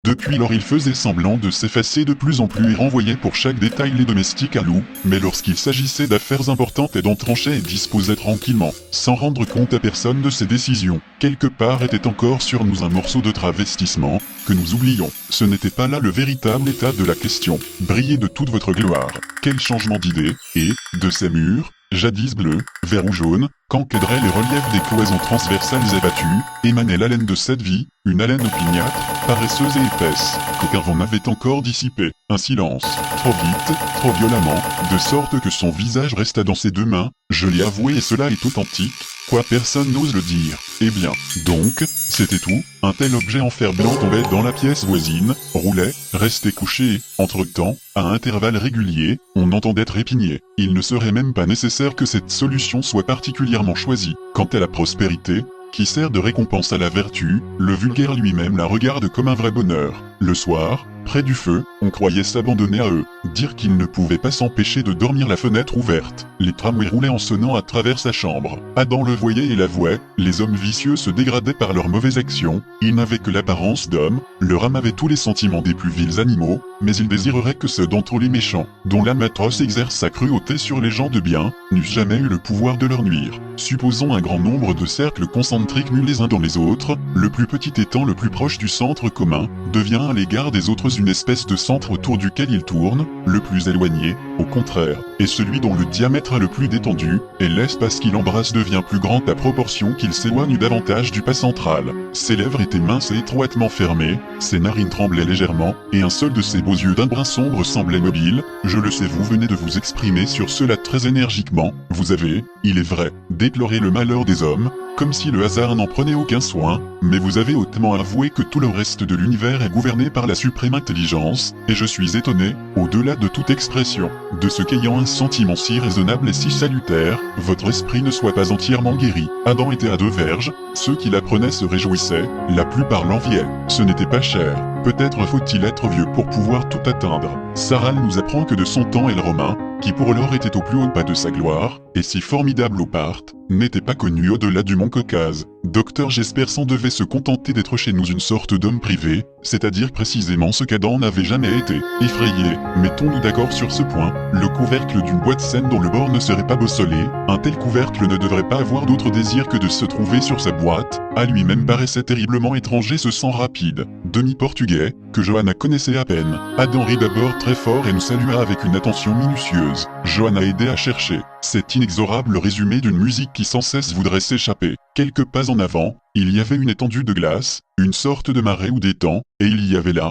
Depuis lors il faisait semblant de s'effacer de plus en plus et renvoyait pour chaque détail les domestiques à loup, mais lorsqu'il s'agissait d'affaires importantes et d'en trancher et disposait tranquillement, sans rendre compte à personne de ses décisions. Quelque part était encore sur nous un morceau de travestissement, que nous oublions. Ce n'était pas là le véritable état de la question. Brillez de toute votre gloire. Quel changement d'idée, et, de ces murs, jadis bleus, verts ou jaunes, qu'encadraient les reliefs des cloisons transversales abattues, émanait l'haleine de cette vie, une haleine opiniâtre, paresseuse et épaisse, qu'aucun vent n'avait encore dissipée. Un silence, trop vite, trop violemment, de sorte que son visage resta dans ses deux mains, je l'ai avoué et cela est authentique, quoi personne n'ose le dire. Eh bien, donc, c'était tout, un tel objet en fer blanc tombait dans la pièce voisine, roulait, restait couché et, entre-temps, à intervalles réguliers, on entendait trépigner. Il ne serait même pas nécessaire que cette solution soit particulièrement choisie. Quant à la prospérité, qui sert de récompense à la vertu, le vulgaire lui-même la regarde comme un vrai bonheur. Le soir, près du feu, on croyait s'abandonner à eux, dire qu'il ne pouvait pas s'empêcher de dormir la fenêtre ouverte. Les tramways roulaient en sonnant à travers sa chambre. Adam le voyait et l'avouait, les hommes vicieux se dégradaient par leurs mauvaises actions, ils n'avaient que l'apparence d'hommes, leur âme avait tous les sentiments des plus vils animaux, mais ils désireraient que ceux d'entre les méchants, dont l'âme atroce exerce sa cruauté sur les gens de bien, n'eussent jamais eu le pouvoir de leur nuire. Supposons un grand nombre de cercles concentriques nus les uns dans les autres, le plus petit étant le plus proche du centre commun, devient à l'égard des autres une espèce de centre autour duquel il tourne, le plus éloigné, au contraire, et celui dont le diamètre est le plus détendu, et l'espace qu'il embrasse devient plus grand à proportion qu'il s'éloigne davantage du pas central. Ses lèvres étaient minces et étroitement fermées, ses narines tremblaient légèrement, et un seul de ses beaux yeux d'un brun sombre semblait mobile. Je le sais, vous venez de vous exprimer sur cela très énergiquement, vous avez, il est vrai, déploré le malheur des hommes, comme si le hasard n'en prenait aucun soin, mais vous avez hautement avoué que tout le reste de l'univers est gouverné par la suprême intelligence, et je suis étonné, au-delà de toute expression, de ce qu'ayant un sentiment si raisonnable et si salutaire, votre esprit ne soit pas entièrement guéri. Adam était à deux verges, ceux qui l'apprenaient se réjouissaient, la plupart l'enviaient. Ce n'était pas cher, peut-être faut-il être vieux pour pouvoir tout atteindre. Saral nous apprend que de son temps et le romain, qui pour l'or était au plus haut pas de sa gloire, et si formidable au Parthe, n'était pas connu au-delà du mont Caucase. Docteur Jespersen devait se contenter d'être chez nous une sorte d'homme privé, c'est-à-dire précisément ce qu'Adam n'avait jamais été. Effrayé, mettons-nous d'accord sur ce point, le couvercle d'une boîte saine dont le bord ne serait pas bosselé, un tel couvercle ne devrait pas avoir d'autre désir que de se trouver sur sa boîte, à lui-même paraissait terriblement étranger ce sang rapide, demi-portugais, que Johanna connaissait à peine. Adam rit d'abord très fort et nous salua avec une attention minutieuse. Johanna aidait à chercher cet inexorable résumé d'une musique qui sans cesse voudrait s'échapper. Quelques pas en avant, il y avait une étendue de glace, une sorte de marais ou d'étang, et il y avait là,